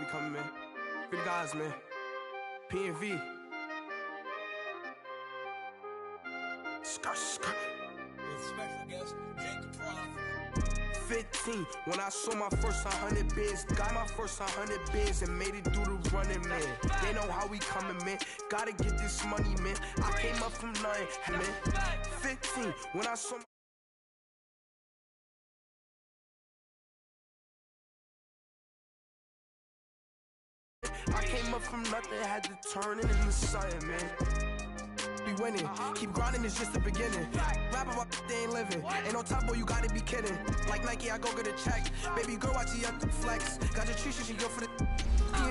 We coming, man. Free the guys, man. P&V. Skirt, skirt. Special guest, Jake Prof. 15, when I saw my first 100 bins, got my first 100 bins and made it through the running, man. They know how we coming, man. Gotta get this money, man. I came up from nothing, man. 15, when I saw I came up from nothing, had to turn it into something, man. Be winning, keep grinding, it's just the beginning. Rap about they ain't living. Ain't no top boy, you gotta be kidding. Like Nike, I go get a check. Baby girl, watch you up to flex. Got your tree, she go for the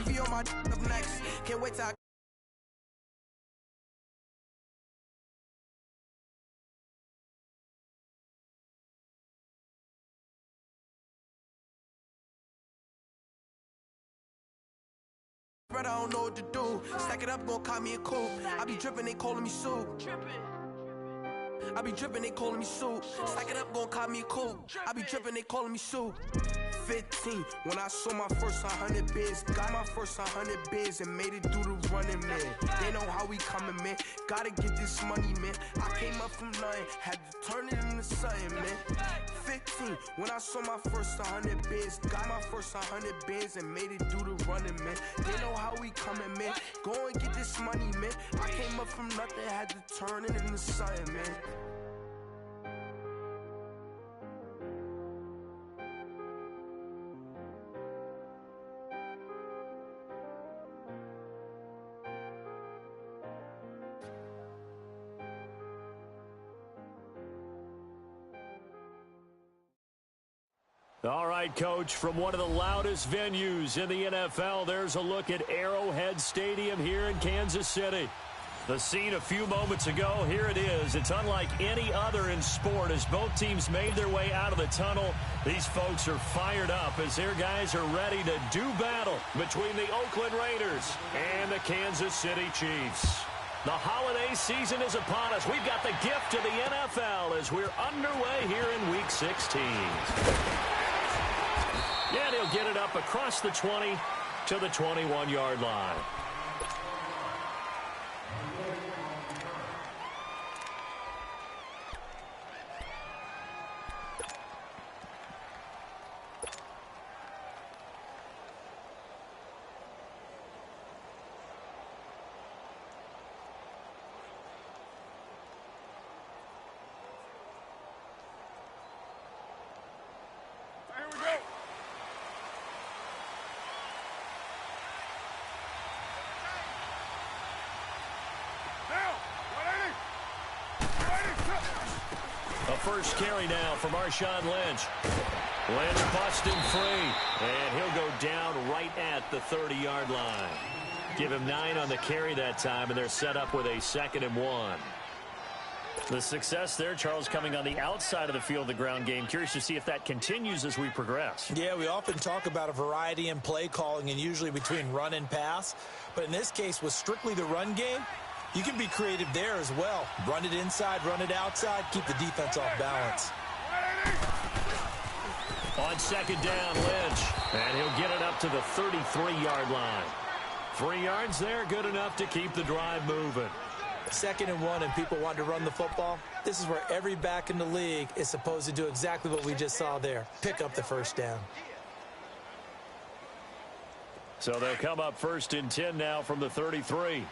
P&V on my up next. Can't wait till I don't know what to do. Stack it up, gon' call me a coupe. I be drippin', they calling me soup. I be drippin', they calling me soup. Stack it up, gon' call me a coupe. I be drippin', they calling me soup. 15, when I saw my first 100 bins, got my first 100 bins and made it through the running, man. They know how we coming, man. Gotta get this money, man. I came up from nothing, had to turn it into something, man. 15, when I saw my first 100 bins, got my first 100 bins and made it through the running, man. They know how we coming, man. Go and get this money, man. I came up from nothing, had to turn it into something, man. All right, Coach, from one of the loudest venues in the NFL, there's a look at Arrowhead Stadium here in Kansas City. The scene a few moments ago, here it is. It's unlike any other in sport as both teams made their way out of the tunnel. These folks are fired up as their guys are ready to do battle between the Oakland Raiders and the Kansas City Chiefs. The holiday season is upon us. We've got the gift of the NFL as we're underway here in Week 16. And he'll get it up across the 20 to the 21-yard line. A first carry now for Marshawn Lynch. Lynch busting free, and he'll go down right at the 30-yard line. Give him 9 on the carry that time, and they're set up with a 2nd and 1. The success there, Charles, coming on the outside of the field, the ground game. Curious to see if that continues as we progress. Yeah, we often talk about a variety in play calling and usually between run and pass. But in this case, with strictly the run game, you can be creative there as well. Run it inside, run it outside, keep the defense off balance. On 2nd down, Lynch. And he'll get it up to the 33-yard line. 3 yards there, good enough to keep the drive moving. 2nd and 1 and people want to run the football. This is where every back in the league is supposed to do exactly what we just saw there. Pick up the first down. So they'll come up 1st and 10 now from the 33.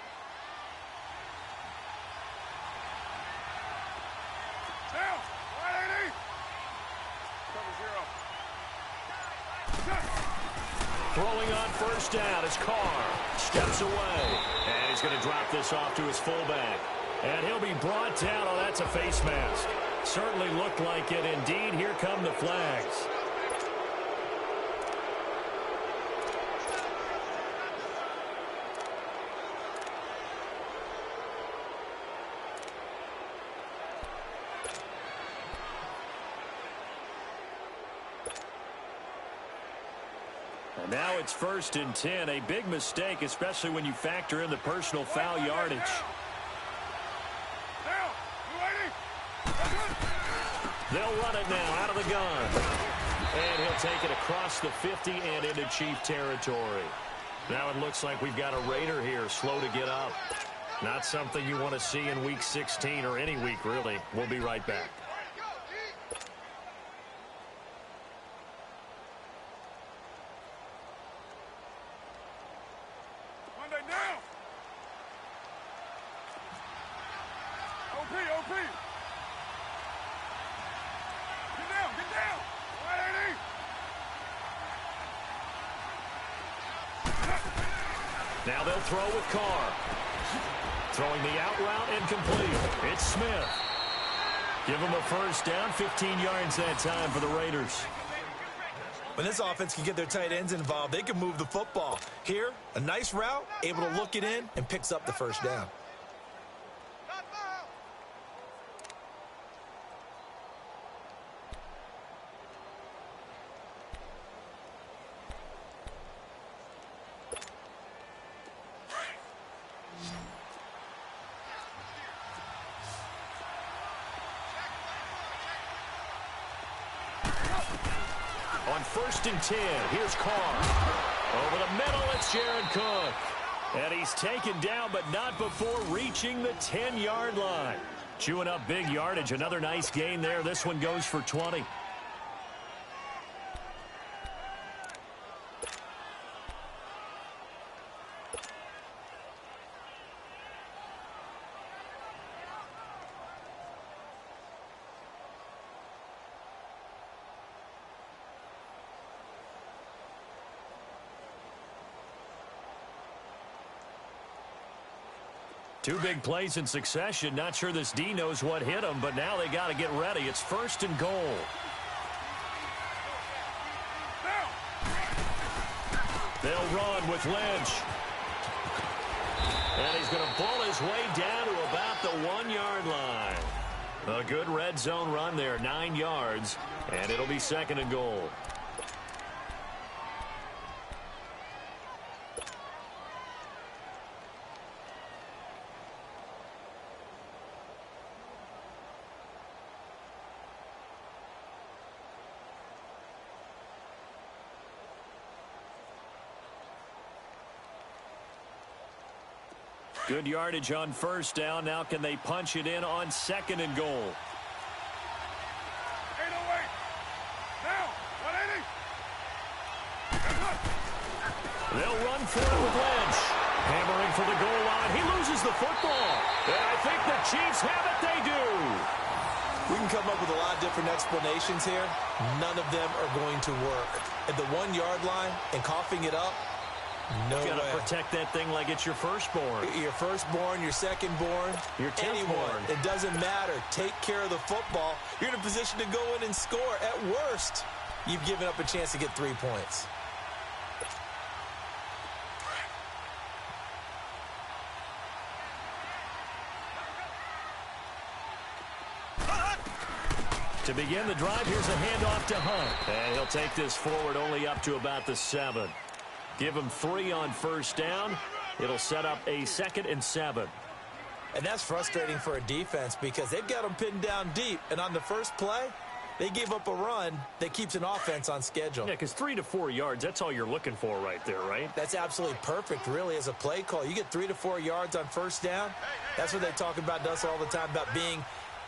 Throwing on 1st down is Carr. Steps away. And he's going to drop this off to his fullback. And he'll be brought down. Oh, that's a face mask. Certainly looked like it. Indeed, here come the flags. Now it's 1st and 10. A big mistake, especially when you factor in the personal foul yardage. They'll run it now out of the gun. And he'll take it across the 50 and into Chief territory. Now it looks like we've got a Raider here, slow to get up. Not something you want to see in Week 16 or any week, really. We'll be right back. Monday down. OP. Get down. All right, AD. Now they'll throw with Carr. Throwing the out route and complete. It's Smith. Give him a first down, 15 yards that time for the Raiders. When this offense can get their tight ends involved, they can move the football. Here, a nice route, able to look it in, and picks up the first down. On 1st and 10, here's Carr. Over the middle, it's Jared Cook. And he's taken down, but not before reaching the 10-yard line. Chewing up big yardage. Another nice gain there. This one goes for 20. Two big plays in succession. Not sure this D knows what hit him, but now they got to get ready. It's 1st and goal. They'll run with Lynch. And he's going to pull his way down to about the 1-yard line. A good red zone run there, 9 yards, and it'll be 2nd and goal. Good yardage on 1st down. Now can they punch it in on 2nd and goal? 808. Now, 180. They'll run for it with Lynch. Hammering for the goal line. He loses the football. And I think the Chiefs have it. They do. We can come up with a lot of different explanations here. None of them are going to work. At the 1-yard line and coughing it up, no way. You got to protect that thing like it's your firstborn. Your firstborn, your secondborn, your anyone. It doesn't matter. Take care of the football. You're in a position to go in and score. At worst, you've given up a chance to get 3 points. To begin the drive, here's a handoff to Hunt. And he'll take this forward only up to about the 7. Give him 3 on 1st down. It'll set up a 2nd and 7. And that's frustrating for a defense because they've got them pinned down deep. And on the first play, they gave up a run that keeps an offense on schedule. Yeah, because 3 to 4 yards, that's all you're looking for right there, right? That's absolutely perfect, really, as a play call. You get 3 to 4 yards on 1st down. That's what they talk about us all the time, about being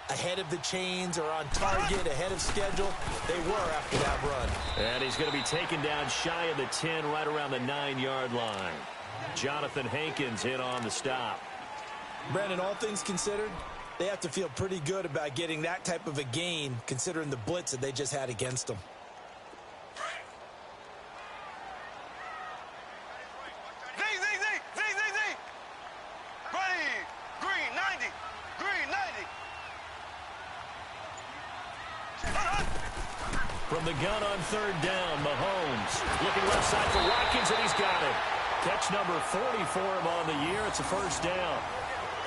ahead of the chains or on target, ahead of schedule. They were after that run. And he's going to be taken down shy of the 10, right around the 9-yard line. Jonathan Hankins in on the stop. Brandon, all things considered, they have to feel pretty good about getting that type of a gain, considering the blitz that they just had against them. From the gun on 3rd down, Mahomes looking left side for Watkins, and he's got it. Catch number 40 for him on the year. It's a 1st down.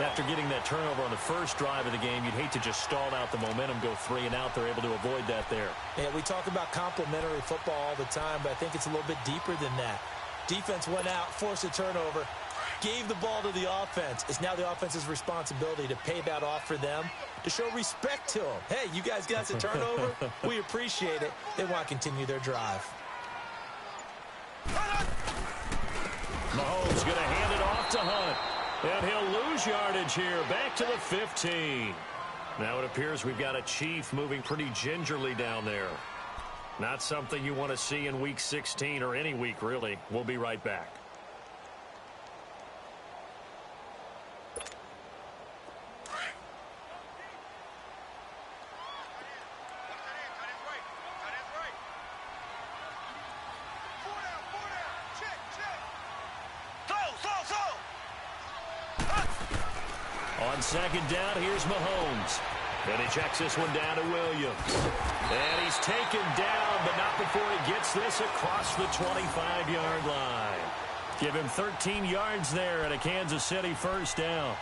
After getting that turnover on the first drive of the game, you'd hate to just stall out the momentum, go 3 and out. They're able to avoid that there. Yeah, we talk about complementary football all the time, but I think it's a little bit deeper than that. Defense went out, forced a turnover, gave the ball to the offense. It's now the offense's responsibility to pay that off for them, to show respect to them. Hey, you guys got the turnover. We appreciate it. They want to continue their drive. Mahomes going to hand it off to Hunt. And he'll lose yardage here. Back to the 15. Now it appears we've got a Chief moving pretty gingerly down there. Not something you want to see in Week 16 or any week, really. We'll be right back. On second down, here's Mahomes. And he checks this one down to Williams. And he's taken down, but not before he gets this across the 25-yard line. Give him 13 yards there and a Kansas City first down.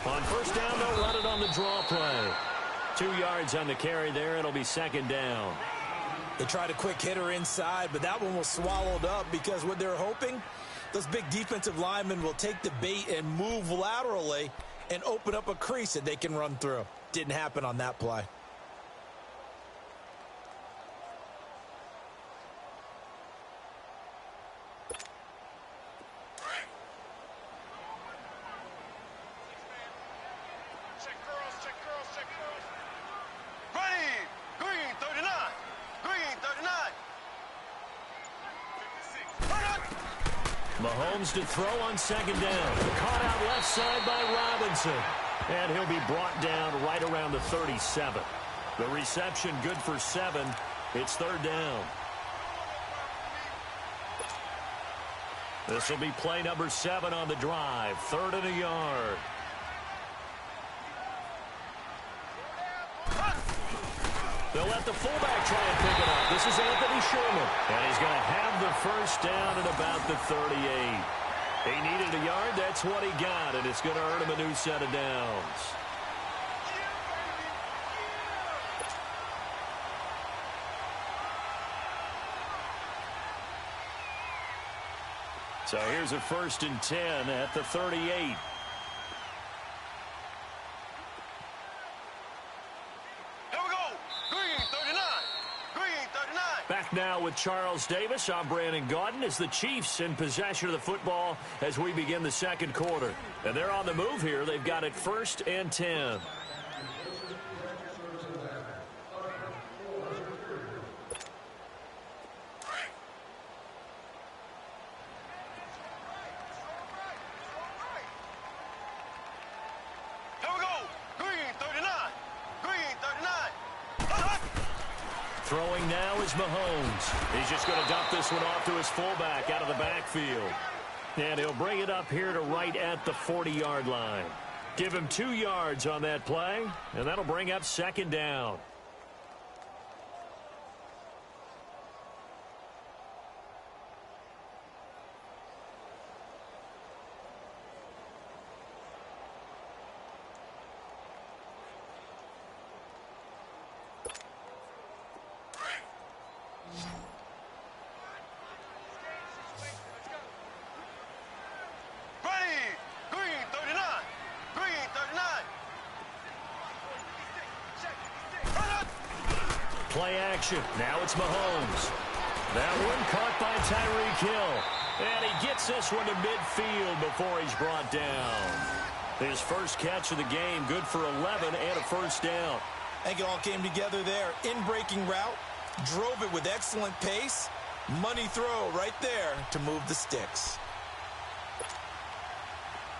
On first down, they'll run it on the draw play. 2 yards on the carry there. It'll be second down. They tried a quick hitter inside, but that one was swallowed up because what they're hoping, those big defensive linemen will take the bait and move laterally and open up a crease that they can run through. Didn't happen on that play. Mahomes to throw on second down. Caught out left side by Robinson. And he'll be brought down right around the 37. The reception good for 7. It's third down. This will be play number 7 on the drive. 3rd and a yard. They'll let the fullback try and pick it up. This is Anthony Sherman. And he's going to have the first down at about the 38. He needed a yard. That's what he got. And it's going to earn him a new set of downs. So here's a 1st and 10 at the 38. Back now with Charles Davis. I'm Brandon Gaudin as the Chiefs in possession of the football as we begin the second quarter. And they're on the move here. They've got it 1st and 10. Throwing now is Mahomes. He's just going to dump this one off to his fullback out of the backfield. And he'll bring it up here to right at the 40-yard line. Give him 2 yards on that play, and that'll bring up second down. Play action. Now it's Mahomes. That one caught by Tyreek Hill. And he gets this one to midfield before he's brought down. His first catch of the game, good for 11 and a first down. I think it all came together there. In-breaking route, drove it with excellent pace. Money throw right there to move the sticks.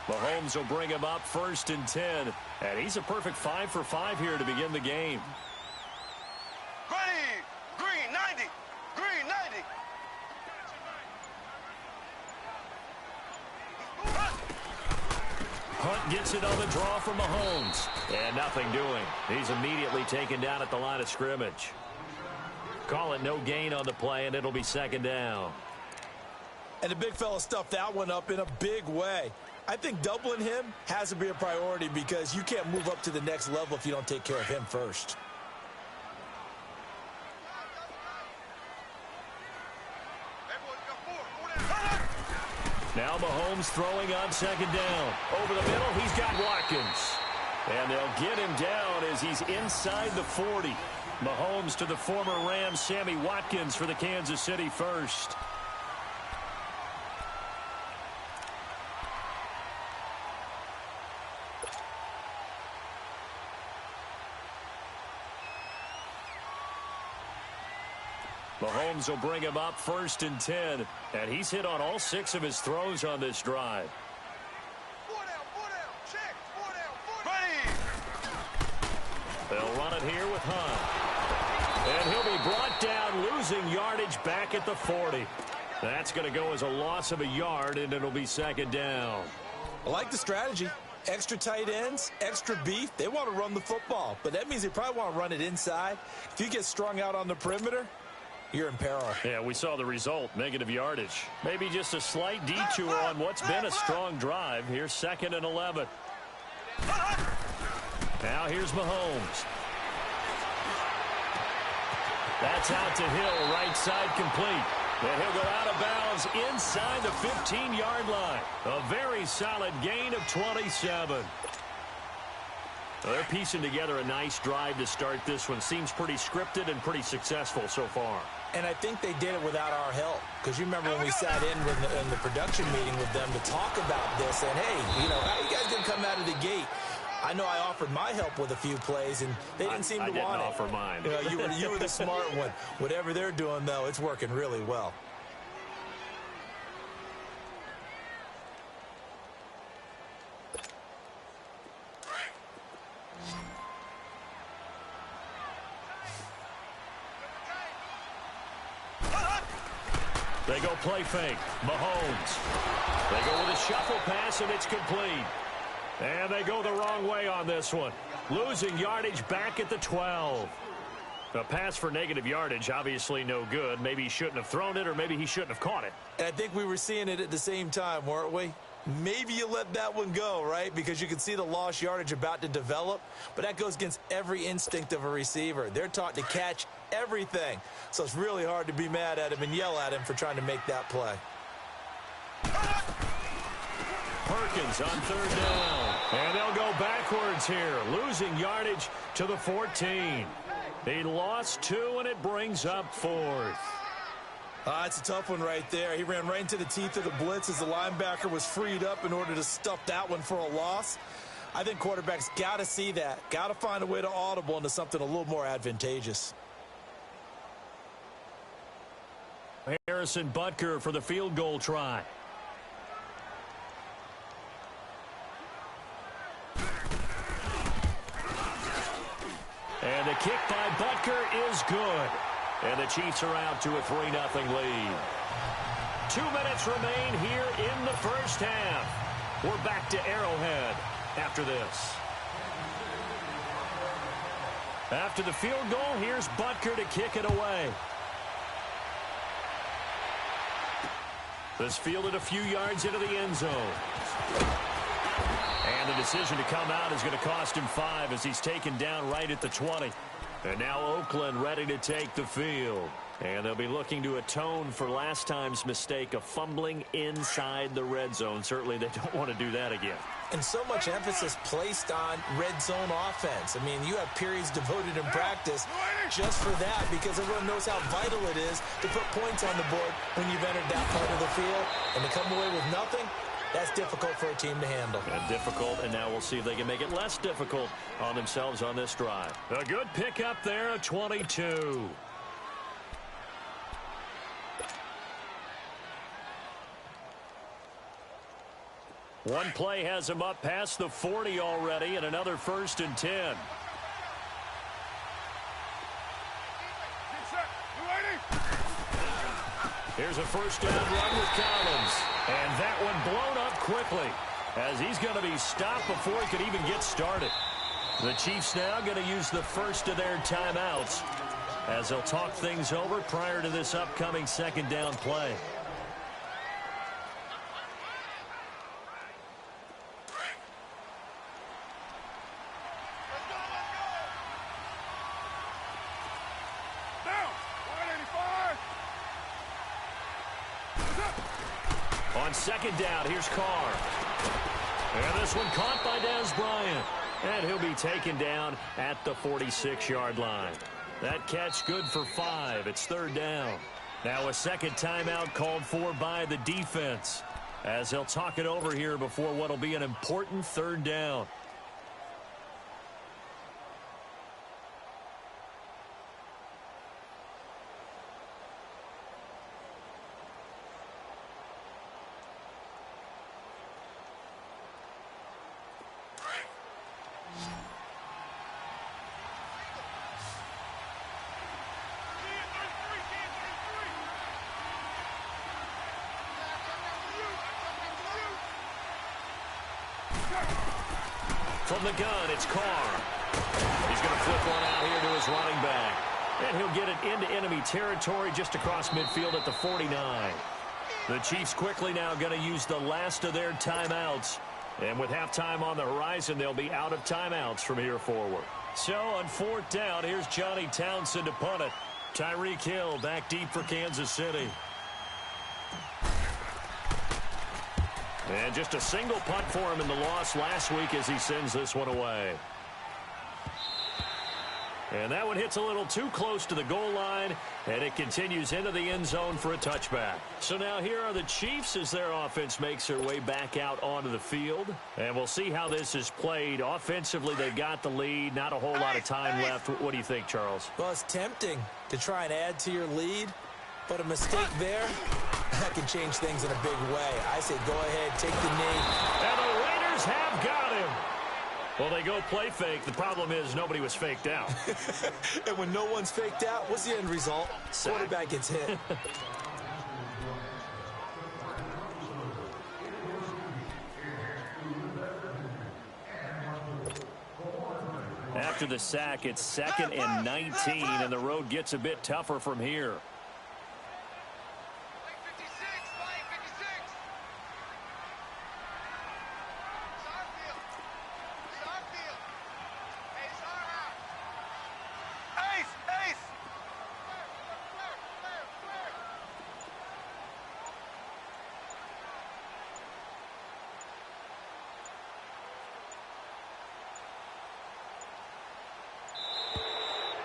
Mahomes will bring him up 1st and 10. And he's a perfect 5 for 5 here to begin the game. Hunt gets it on the draw from Mahomes. And nothing doing. He's immediately taken down at the line of scrimmage. Call it no gain on the play, and it'll be second down. And the big fella stuffed that one up in a big way. I think doubling him has to be a priority because you can't move up to the next level if you don't take care of him first. Now Mahomes throwing on second down. Over the middle, he's got Watkins. And they'll get him down as he's inside the 40. Mahomes to the former Rams, Sammy Watkins for the Kansas City first. Mahomes will bring him up 1st and 10. And he's hit on all 6 of his throws on this drive. They'll run it here with Hunt. And he'll be brought down, losing yardage back at the 40. That's going to go as a loss of a yard, and it'll be 2nd down. I like the strategy. Extra tight ends, extra beef. They want to run the football, but that means they probably want to run it inside. If you get strung out on the perimeter, you're in peril. Yeah, we saw the result, negative yardage. Maybe just a slight detour on what's been a strong drive. Here's 2nd and 11. Now here's Mahomes. That's out to Hill, right side complete. And he'll go out of bounds inside the 15-yard line. A very solid gain of 27. Well, they're piecing together a nice drive to start this one. Seems pretty scripted and pretty successful so far. And I think they did it without our help. Because you remember when we sat in the production meeting with them to talk about this. And, hey, you know, how are you guys going to come out of the gate? I know I offered my help with a few plays, and they didn't seem to want it. I didn't offer mine. You know, you were the smart one. Whatever they're doing, though, it's working really well. They go play fake. Mahomes. They go with a shuffle pass, and it's complete. And they go the wrong way on this one. Losing yardage back at the 12. A pass for negative yardage, obviously no good. Maybe he shouldn't have thrown it, or maybe he shouldn't have caught it. And I think we were seeing it at the same time, weren't we? Maybe you let that one go, right? Because you can see the lost yardage about to develop. But that goes against every instinct of a receiver. They're taught to catch everything. So it's really hard to be mad at him and yell at him for trying to make that play. Perkins on 3rd down. And they'll go backwards here, losing yardage to the 14. He lost 2, and it brings up 4th. It's a tough one right there. He ran right into the teeth of the blitz as the linebacker was freed up in order to stuff that one for a loss. I think quarterbacks got to see that. Got to find a way to audible into something a little more advantageous. Harrison Butker for the field goal try. And the kick by Butker is good. And the Chiefs are out to a 3-0 lead. 2 minutes remain here in the first half. We're back to Arrowhead after this. After the field goal, here's Butker to kick it away. This fielded a few yards into the end zone. And the decision to come out is going to cost him 5 as he's taken down right at the 20. And now Oakland ready to take the field. And they'll be looking to atone for last time's mistake of fumbling inside the red zone. Certainly they don't want to do that again. And so much emphasis placed on red zone offense. I mean, you have periods devoted in practice just for that, because everyone knows how vital it is to put points on the board when you've entered that part of the field. And to come away with nothing, that's difficult for a team to handle. And difficult, and now we'll see if they can make it less difficult on themselves on this drive. A good pick up there, a 22. One play has him up past the 40 already, and another 1st and 10. Here's a first down run with Collins. And that one blown up quickly as he's going to be stopped before he could even get started. The Chiefs now going to use the first of their timeouts as they'll talk things over prior to this upcoming 2nd down play. On second down, here's Carr. And this one caught by Dez Bryant. And he'll be taken down at the 46-yard line. That catch good for 5. It's third down. Now a second timeout called for by the defense, as they'll talk it over here before what will be an important third down. From the gun, it's Carr. He's going to flip one out here to his running back. And he'll get it into enemy territory just across midfield at the 49. The Chiefs quickly now going to use the last of their timeouts. And with halftime on the horizon, they'll be out of timeouts from here forward. So on fourth down, here's Johnny Townsend to punt it. Tyreek Hill back deep for Kansas City. And just a single punt for him in the loss last week as he sends this one away. And that one hits a little too close to the goal line, and it continues into the end zone for a touchback. So now here are the Chiefs as their offense makes their way back out onto the field. And we'll see how this is played. Offensively, they've got the lead. Not a whole lot of time left. What do you think, Charles? Well, it's tempting to try and add to your lead, but a mistake there, that can change things in a big way. I say go ahead, take the knee. And the Raiders have got him. Well, they go play fake. The problem is nobody was faked out. And when no one's faked out, what's the end result? Sack. Quarterback gets hit. After the sack, it's 2nd and 19, and the road gets a bit tougher from here.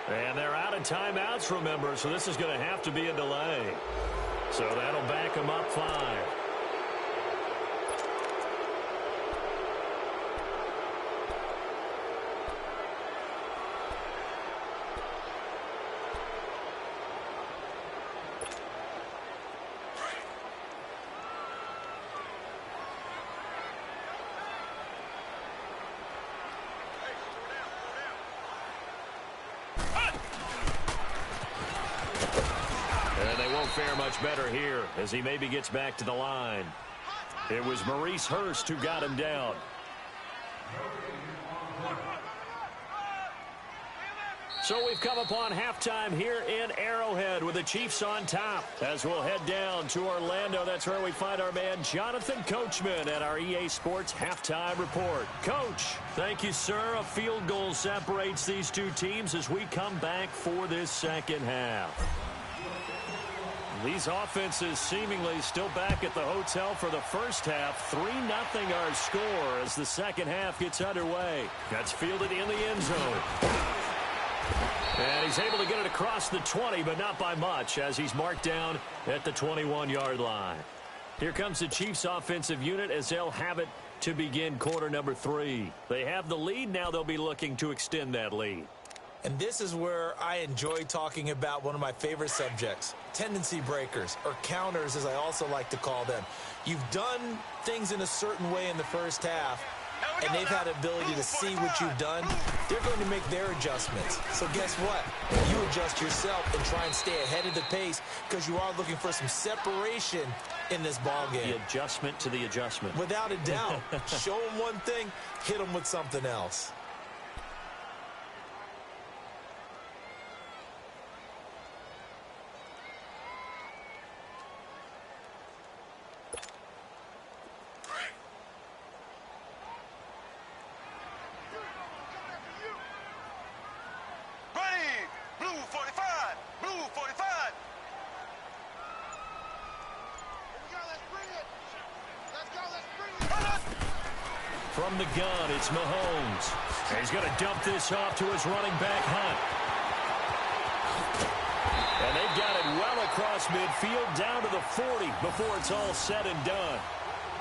And they're out of timeouts, remember, so this is going to have to be a delay. So that'll back them up 5. Fare much better here as he maybe gets back to the line. It was Maurice Hurst who got him down. So we've come upon halftime here in Arrowhead with the Chiefs on top. As we'll head down to Orlando, that's where we find our man Jonathan Coachman at our EA Sports Halftime Report. Coach, thank you, sir. A field goal separates these two teams as we come back for this second half. These offenses seemingly still back at the hotel for the first half. 3-0 our score as the second half gets underway. That's fielded in the end zone. And he's able to get it across the 20, but not by much as he's marked down at the 21-yard line. Here comes the Chiefs offensive unit as they'll have it to begin quarter number 3. They have the lead. Now they'll be looking to extend that lead. And this is where I enjoy talking about one of my favorite subjects, tendency breakers, or counters as I also like to call them. You've done things in a certain way in the first half, and they've had the ability to see what you've done. They're going to make their adjustments. So guess what? You adjust yourself and try and stay ahead of the pace because you are looking for some separation in this ball game. The adjustment to the adjustment. Without a doubt. Show them one thing, hit them with something else. From the gun, it's Mahomes. And he's going to dump this off to his running back, Hunt. And they've got it well across midfield down to the 40 before it's all said and done.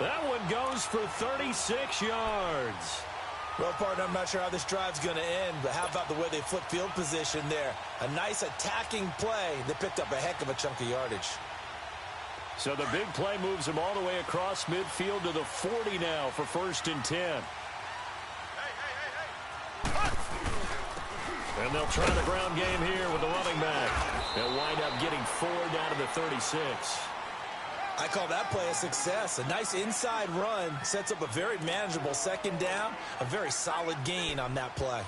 That one goes for 36 yards. Well, partner, I'm not sure how this drive's going to end, but how about the way they flip field position there? A nice attacking play. They picked up a heck of a chunk of yardage. So the big play moves them all the way across midfield to the 40 now for 1st and 10. And they'll try the ground game here with the running back. They'll wind up getting 4 down to the 36. I call that play a success. A nice inside run sets up a very manageable 2nd down. A very solid gain on that play.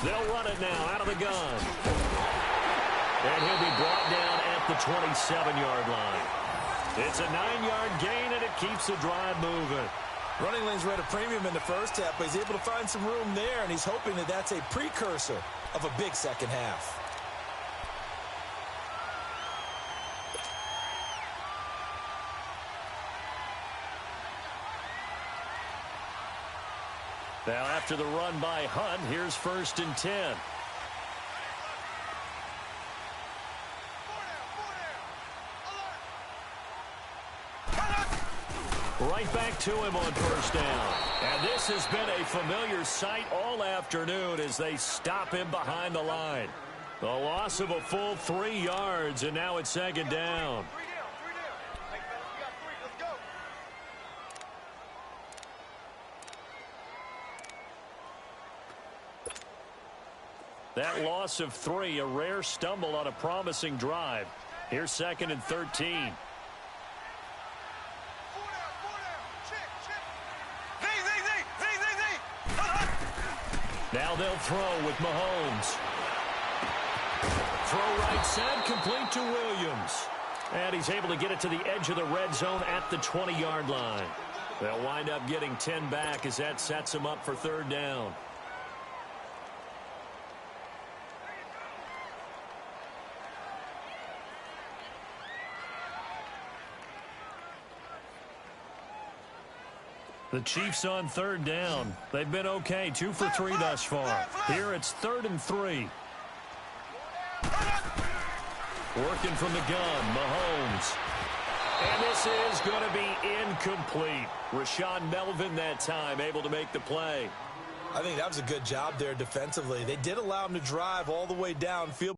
They'll run it now out of the gun. And he'll be brought down at the 27-yard line. It's a 9-yard gain, and it keeps the drive moving. Running lanes were at a premium in the first half, but he's able to find some room there, and he's hoping that that's a precursor of a big second half. Now after the run by Hunt, here's 1st and 10. Right back to him on 1st down. And this has been a familiar sight all afternoon as they stop him behind the line. The loss of a full 3 yards, and now it's 2nd down. That loss of 3, a rare stumble on a promising drive. Here's 2nd and 13. Now they'll throw with Mahomes. Throw right side, complete to Williams. And he's able to get it to the edge of the red zone at the 20-yard line. They'll wind up getting 10 back as that sets him up for 3rd down. The Chiefs on 3rd down. They've been okay, 2 for 3 thus far. Here it's 3rd and 3. Working from the gun, Mahomes. And this is going to be incomplete. Rashaan Melvin that time able to make the play. I think that was a good job there defensively. They did allow him to drive all the way downfield.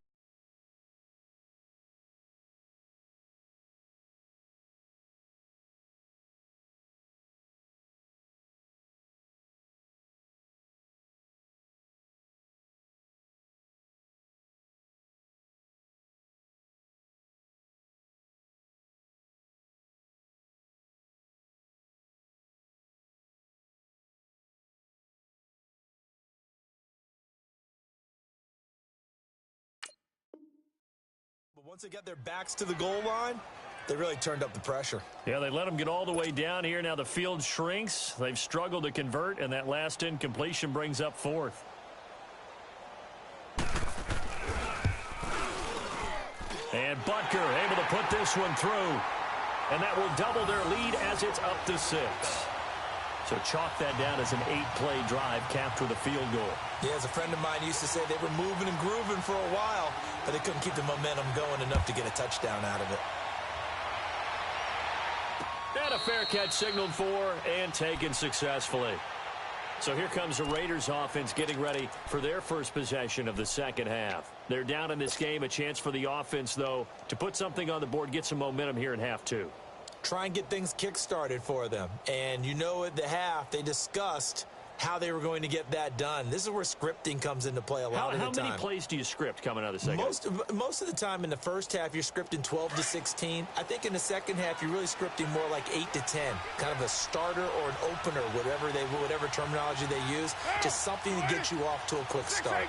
But once they got their backs to the goal line, they really turned up the pressure. Yeah, they let them get all the way down here. Now the field shrinks. They've struggled to convert, and that last incompletion brings up 4th. And Butker able to put this one through. And that will double their lead as it's up to 6. So chalk that down as an 8-play drive capped with a field goal. Yeah, as a friend of mine used to say, they were moving and grooving for a while, but they couldn't keep the momentum going enough to get a touchdown out of it. And a fair catch signaled for and taken successfully. So here comes the Raiders offense getting ready for their first possession of the second half. They're down in this game. A chance for the offense, though, to put something on the board, get some momentum here in half 2. Try and get things kick-started for them. And you know at the half, they discussed how they were going to get that done. This is where scripting comes into play a lot of the time. How many plays do you script coming out of the second? Most of the time in the first half, you're scripting 12 to 16. I think in the second half, you're really scripting more like 8 to 10. Kind of a starter or an opener, whatever terminology they use. Just something to get you off to a quick start.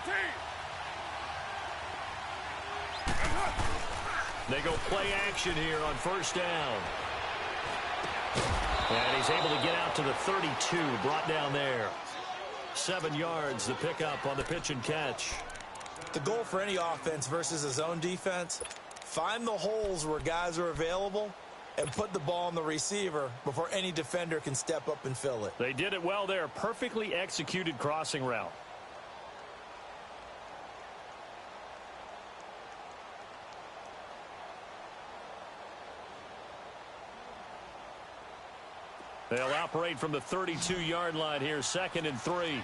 They go play action here on 1st down. And he's able to get out to the 32, brought down there. 7 yards, the pickup on the pitch and catch. The goal for any offense versus a zone defense, find the holes where guys are available and put the ball on the receiver before any defender can step up and fill it. They did it well there. Perfectly executed crossing route. They'll operate from the 32-yard line here, 2nd and 3. We're good.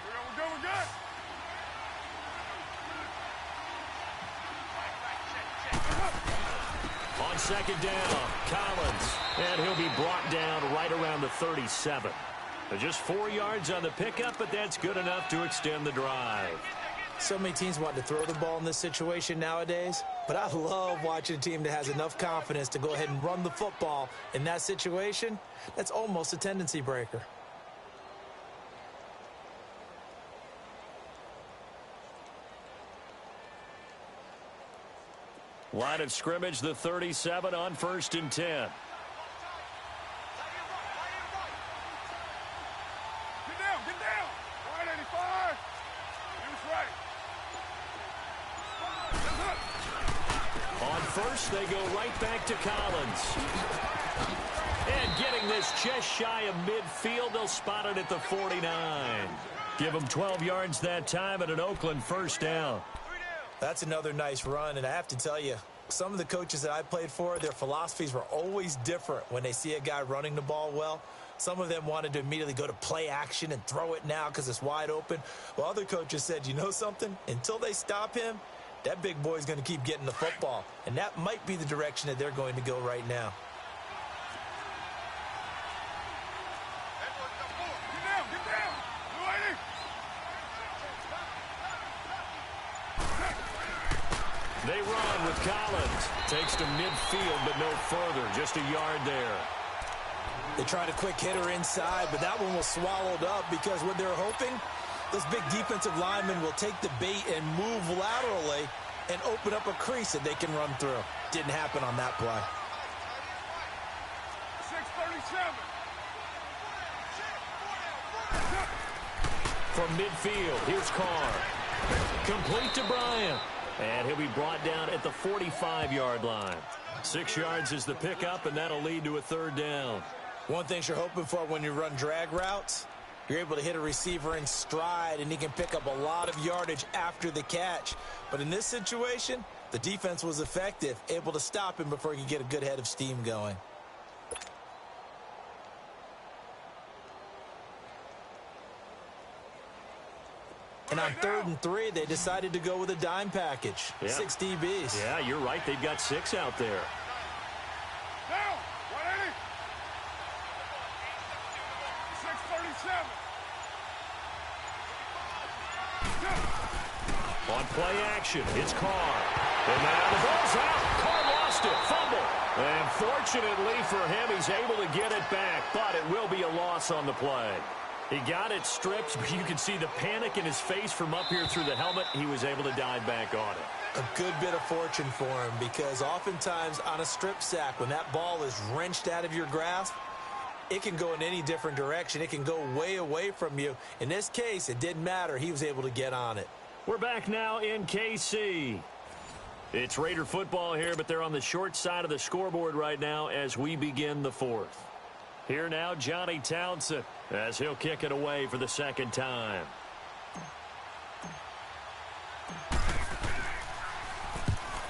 On 2nd down, Collins. And he'll be brought down right around the 37. Just 4 yards on the pickup, but that's good enough to extend the drive. So many teams want to throw the ball in this situation nowadays, but I love watching a team that has enough confidence to go ahead and run the football in that situation. That's almost a tendency breaker. Line of scrimmage, the 37 on 1st and 10. Get down. Right, 85. Use right. On 1st, they go right back to Collins. And getting this just shy of midfield, they'll spot it at the 49. Give them 12 yards that time and an Oakland 1st down. That's another nice run, and I have to tell you, some of the coaches that I played for, their philosophies were always different when they see a guy running the ball well. Some of them wanted to immediately go to play action and throw it now because it's wide open. While other coaches said, you know something? Until they stop him, that big boy's going to keep getting the football. And that might be the direction that they're going to go right now. Get down. Lady. They run with Collins. Takes to midfield, but no further. Just a yard there. They tried a quick hitter inside, but that one was swallowed up because what they're hoping, those big defensive linemen will take the bait and move laterally and open up a crease that they can run through. Didn't happen on that play. 637. From midfield, here's Carr. Complete to Bryant. And he'll be brought down at the 45-yard line. 6 yards is the pickup, and that'll lead to a 3rd down. One thing you're hoping for when you run drag routes, you're able to hit a receiver in stride, and he can pick up a lot of yardage after the catch. But in this situation, the defense was effective, able to stop him before he could get a good head of steam going. And on 3rd and 3, they decided to go with a dime package. Yeah. 6 DBs. Yeah, you're right. They've got 6 out there. Down. 180. 637. On play action, it's Carr. And now the ball's out. Carr lost it. Fumble. And fortunately for him, he's able to get it back, but it will be a loss on the play. He got it stripped, but you can see the panic in his face from up here through the helmet. He was able to dive back on it. A good bit of fortune for him because oftentimes on a strip sack, when that ball is wrenched out of your grasp, it can go in any different direction. It can go way away from you. In this case, it didn't matter. He was able to get on it. We're back now in KC. It's Raider football here, but they're on the short side of the scoreboard right now as we begin the 4th. Here now, Johnny Townsend, as he'll kick it away for the 2nd time.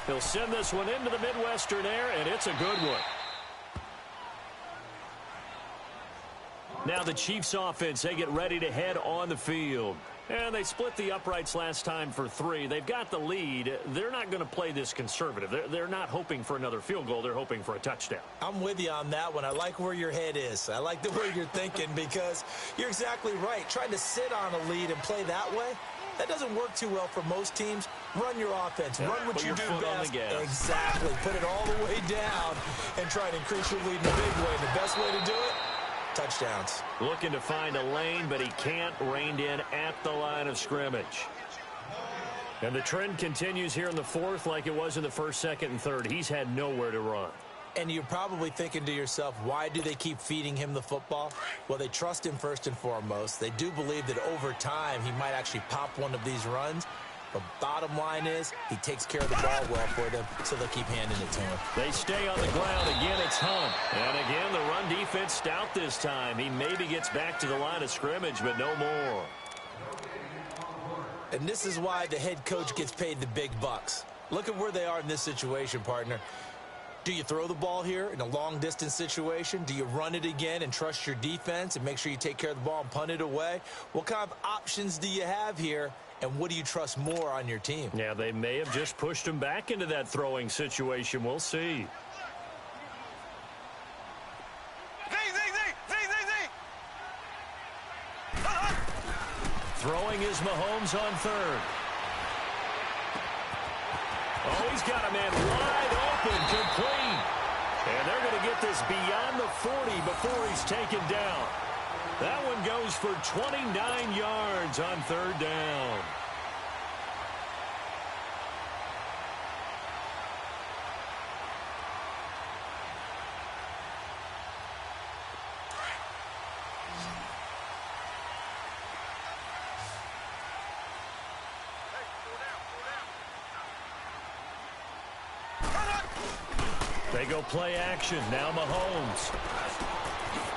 He'll send this one into the Midwestern air, and it's a good one. Now the Chiefs offense, they get ready to head on the field. And they split the uprights last time for 3. They've got the lead. They're not going to play this conservative. They're not hoping for another field goal. They're hoping for a touchdown. I'm with you on that one. I like where your head is. I like the way you're thinking because you're exactly right. Trying to sit on a lead and play that way, that doesn't work too well for most teams. Run your offense. Yeah, run what you do best. Exactly. Put it all the way down and try to increase your lead in a big way. The best way to do it, touchdowns. Looking to find a lane, but he can't. Reined in at the line of scrimmage. And the trend continues here in the 4th like it was in the 1st, 2nd, and 3rd. He's had nowhere to run. And you're probably thinking to yourself, why do they keep feeding him the football? Well, they trust him first and foremost. They do believe that over time he might actually pop one of these runs. But bottom line is he takes care of the ball well for them, so they'll keep handing it to him. They stay on the ground. Again, it's Hunt. And again, the run defense stout this time. He maybe gets back to the line of scrimmage, but no more. And this is why the head coach gets paid the big bucks. Look at where they are in this situation, partner. Do you throw the ball here in a long-distance situation? Do you run it again and trust your defense and make sure you take care of the ball and punt it away? What kind of options do you have here, and what do you trust more on your team? Yeah, they may have just pushed him back into that throwing situation. We'll see. Throwing is Mahomes on third. Oh, he's got a man wide open, complete. And they're going to get this beyond the 40 before he's taken down. That one goes for 29 yards on third down. They go play action. Now Mahomes.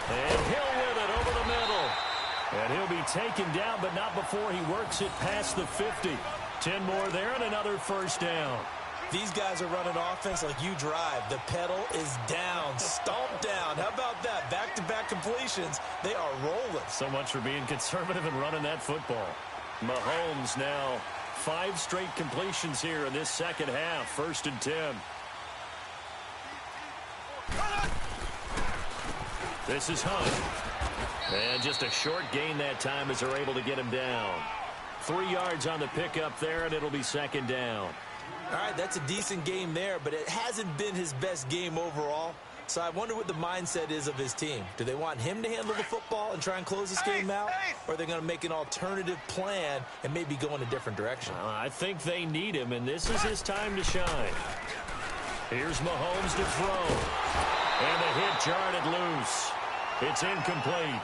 And Hill with it over the middle. And he'll be taken down, but not before he works it past the 50. 10 more there and another first down. These guys are running offense like you drive. The pedal is down, stomped down. How about that? Back-to-back completions. They are rolling. So much for being conservative and running that football. Mahomes now 5 straight completions here in this second half. 1st and 10. This is Hunt. And just a short gain that time as they're able to get him down. 3 yards on the pickup there, and it'll be 2nd down. All right, that's a decent game there, but it hasn't been his best game overall. So I wonder what the mindset is of his team. Do they want him to handle the football and try and close this game out? Or are they going to make an alternative plan and maybe go in a different direction? I think they need him, and this is his time to shine. Here's Mahomes to throw. And the hit jarred it loose. It's incomplete.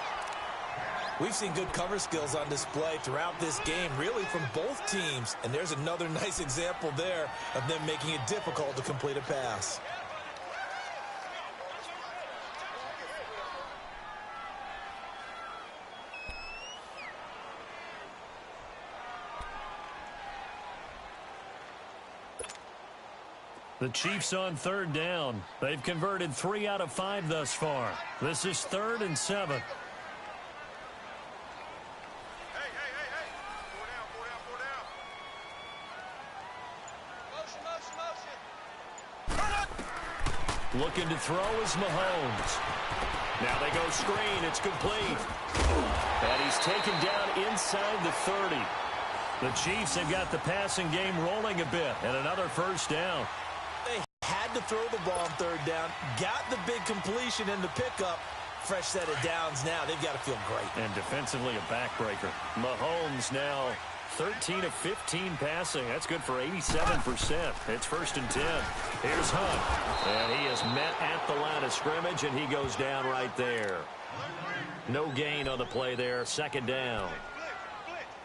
We've seen good cover skills on display throughout this game, really from both teams. And there's another nice example there of them making it difficult to complete a pass. The Chiefs on 3rd down. They've converted 3 out of 5 thus far. This is 3rd and 7. Looking to throw is Mahomes. Now they go screen. It's complete. And he's taken down inside the 30. The Chiefs have got the passing game rolling a bit. And another first down. They had to throw the ball on 3rd down. Got the big completion in the pickup. Fresh set of downs now. They've got to feel great. And defensively a backbreaker. Mahomes now 13 of 15 passing. That's good for 87%. It's 1st and 10. Here's Hunt. And he is met at the line of scrimmage, and he goes down right there. No gain on the play there. 2nd down.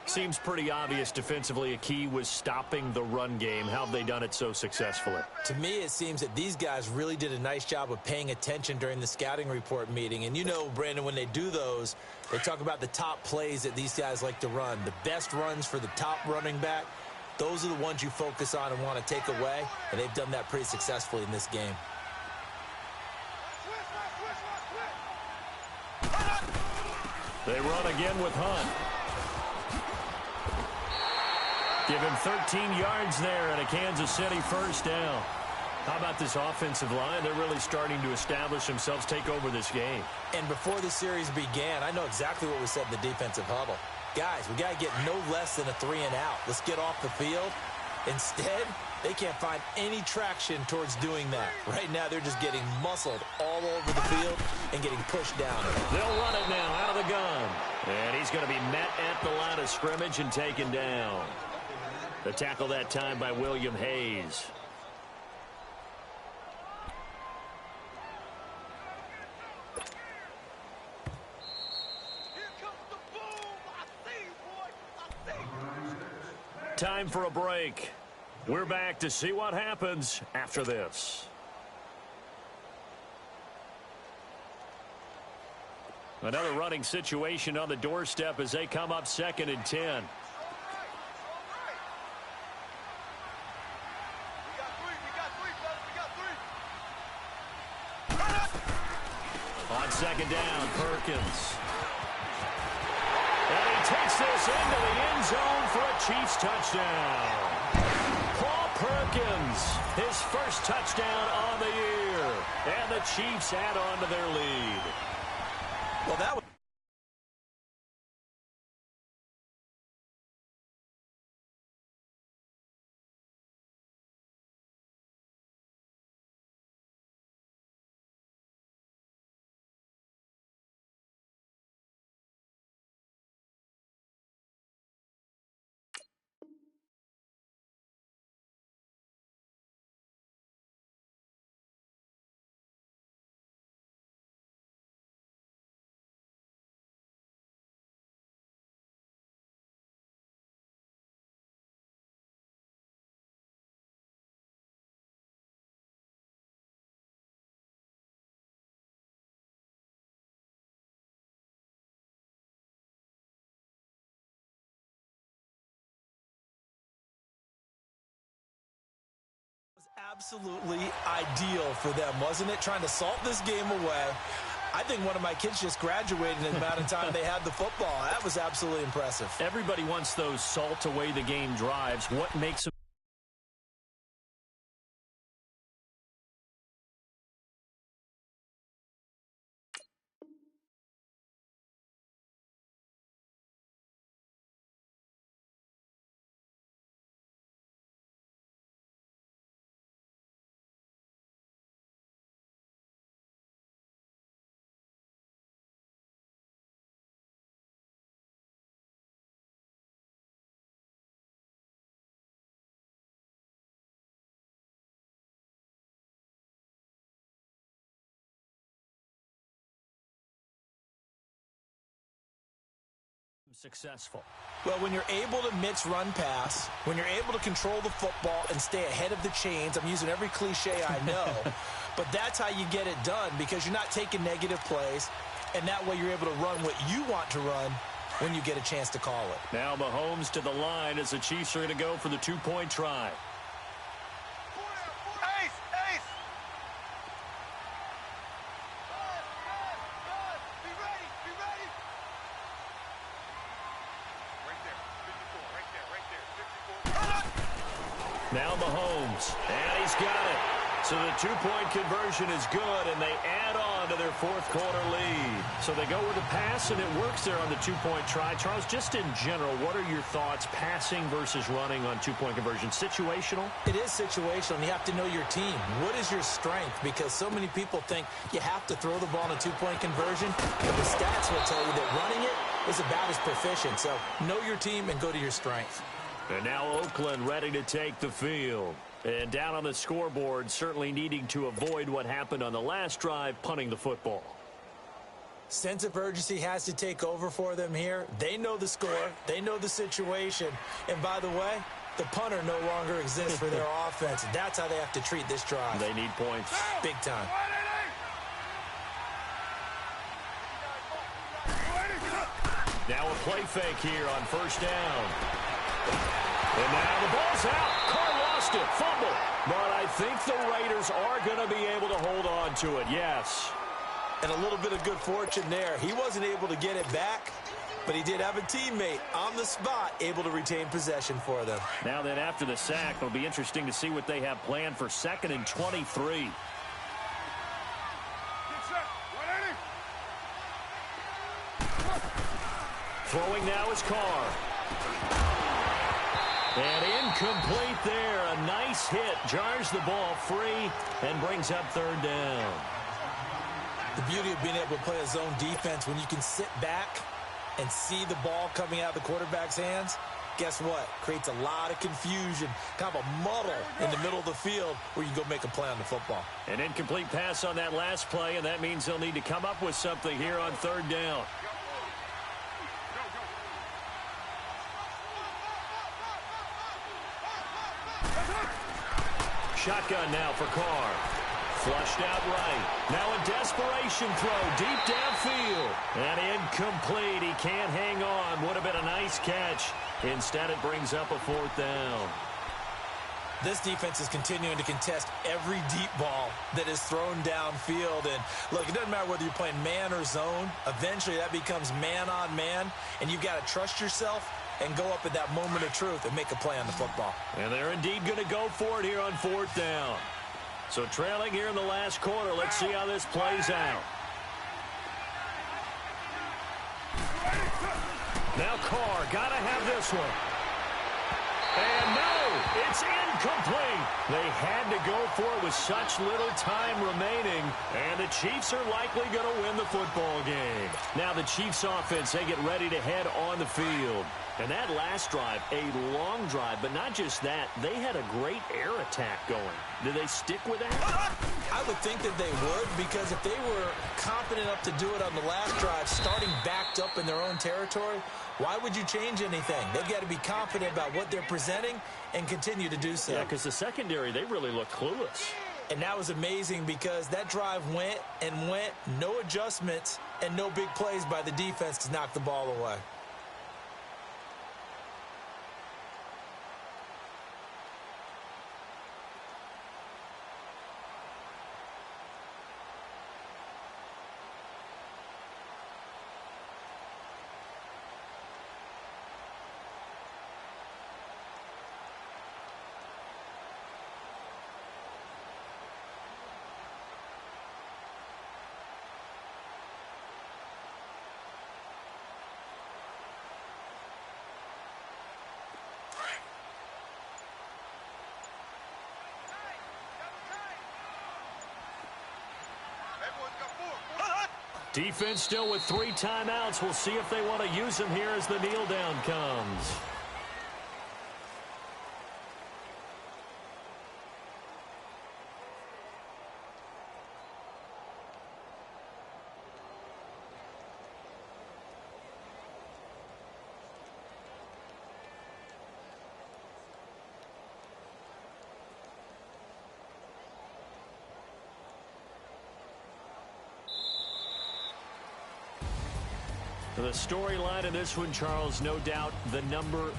Seems pretty obvious defensively a key was stopping the run game. How have they done it so successfully? To me, it seems that these guys really did a nice job of paying attention during the scouting report meeting. And you know, Brandon, when they do those, they talk about the top plays that these guys like to run. The best runs for the top running back, those are the ones you focus on and want to take away. And they've done that pretty successfully in this game. They run again with Hunt. Give him 13 yards there and a Kansas City 1st down. How about this offensive line? They're really starting to establish themselves, take over this game. And before the series began, I know exactly what we said in the defensive huddle. Guys, we got to get no less than a 3-and-out. Let's get off the field. Instead, they can't find any traction towards doing that. Right now, they're just getting muscled all over the field and getting pushed down. They'll run it now out of the gun. And he's going to be met at the line of scrimmage and taken down. The tackle that time by William Hayes. Time for a break. We're back to see what happens after this. Another running situation on the doorstep as they come up 2nd and 10. On 2nd down, Perkins. And he takes this into the end zone for a Chiefs touchdown. Paul Perkins, his first touchdown on the year. And the Chiefs add on to their lead. Well, that was absolutely ideal for them, wasn't it? Trying to salt this game away. I think one of my kids just graduated in the amount of time they had the football. That was absolutely impressive. Everybody wants those salt away the game drives. What makes them? Successful. Well, when you're able to mix run pass, when you're able to control the football and stay ahead of the chains, I'm using every cliche I know, but that's how you get it done because you're not taking negative plays, and that way you're able to run what you want to run when you get a chance to call it. Now Mahomes to the line as the Chiefs are going to go for the two-point try. Now Mahomes, and he's got it. So the two-point conversion is good, and they add on to their fourth-quarter lead. So they go with a pass, and it works there on the two-point try. Charles, just in general, what are your thoughts passing versus running on two-point conversion? Situational? It is situational, and you have to know your team. What is your strength? Because so many people think you have to throw the ball in a two-point conversion, but the stats will tell you that running it is about as proficient. So know your team and go to your strength. And now Oakland ready to take the field. And down on the scoreboard, certainly needing to avoid what happened on the last drive, punting the football. Sense of urgency has to take over for them here. They know the score. They know the situation. And by the way, the punter no longer exists for their offense. That's how they have to treat this drive. They need points. Big time. Now a play fake here on first down. And now the ball's out. Carr lost it. Fumble. But I think the Raiders are going to be able to hold on to it. Yes. And a little bit of good fortune there. He wasn't able to get it back, but he did have a teammate on the spot able to retain possession for them. Now then, after the sack, it'll be interesting to see what they have planned for 2nd and 23. Throwing now is Carr. And incomplete there. A nice hit. Jars the ball free and brings up 3rd down. The beauty of being able to play a zone defense when you can sit back and see the ball coming out of the quarterback's hands, guess what? Creates a lot of confusion, kind of a muddle in the middle of the field where you can go make a play on the football. An incomplete pass on that last play, and that means they'll need to come up with something here on 3rd down. Shotgun now for Carr. Flushed out right. Now a desperation throw deep downfield. And incomplete. He can't hang on. Would have been a nice catch. Instead, it brings up a fourth down. This defense is continuing to contest every deep ball that is thrown downfield. And, look, it doesn't matter whether you're playing man or zone. Eventually, that becomes man on man. And you've got to trust yourself and go up at that moment of truth and make a play on the football. And they're indeed going to go for it here on fourth down. So trailing here in the last quarter. Let's see how this plays out. Now Carr, got to have this one. And no, it's incomplete. They had to go for it with such little time remaining. And the Chiefs are likely going to win the football game. Now the Chiefs offense, they get ready to head on the field. And that last drive, a long drive, but not just that, they had a great air attack going. Did they stick with that? I would think that they would, because if they were confident enough to do it on the last drive, starting backed up in their own territory, why would you change anything? They've got to be confident about what they're presenting and continue to do so. Yeah, because the secondary, they really look clueless. And that was amazing because that drive went and went, no adjustments and no big plays by the defense to knock the ball away. Defense still with 3 timeouts. We'll see if they want to use them here as the kneel down comes. The storyline in this one, Charles, no doubt the number